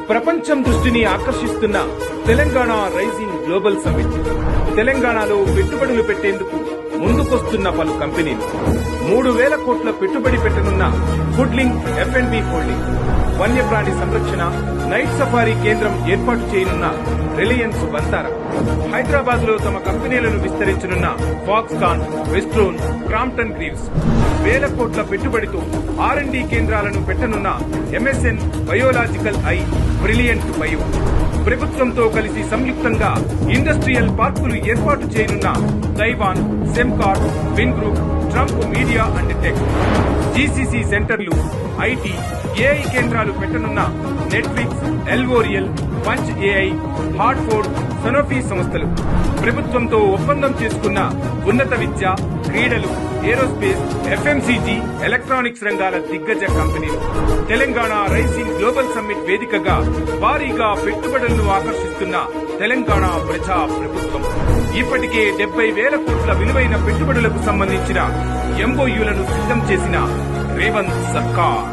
ప్రపంచం దృష్టిని ఆకర్షిస్తున్న Telangana rising global summit. తెలంగాణలో పెట్టుబడులు పెట్టేందుకు ముందుకొస్తున్న పలు కంపెనీలు. 3,000 కోట్ల పెట్టుబడి పెట్టనున్న ఫుడ్లింక్ F&B హోల్డింగ్, వన్యప్రాణి సంరక్షణ నైట్ సఫారీ కేంద్రం ఏర్పాటు చేయనున్న రిలయన్స్ వంతారా, హైదరాబాద్ లో తమ కంపెనీలను విస్తరించనున్న ఫాక్స్కాన్, వెస్ట్రోన్, క్రాంప్టన్ గ్రీవ్స్, 1,000 కోట్ల పెట్టుబడితో R&D కేంద్రాలను పెట్టనున్న MSN biological E, brilliant bio, ప్రభుత్వంతో కలిసి సంయుక్తంగా ఇండస్ట్రియల్ పార్కులు ఏర్పాటు చేయనున్న Taiwan, Semcor, Win Group, Trump Media and Tech, GCC సెంటర్లు, ఐటీ, AI కేంద్రాలు పెట్టనున్న Netflix, L'Oreal, Punch AI, Hartford, Sanofi సంస్థలు, ప్రభుత్వంతో ఒప్పందం చేసుకున్న ఉన్నత విద్య, క్రీడలు, ఏరోస్పేస్, FMCG, ఎలక్ట్రానిక్స్ రంగాల దిగ్గజ కంపెనీలు. తెలంగాణ రైజింగ్ గ్లోబల్ సమ్మిట్ వేదికగా భారీగా పెట్టుబడులను ఆకర్షిస్తున్న తెలంగాణ ప్రజా ప్రభుత్వం ఇప్పటికే 70,000 కోట్ల విలువైన పెట్టుబడులకు సంబంధించిన MOUలను సిద్ధం చేసిన రేవంత్ సర్కార్.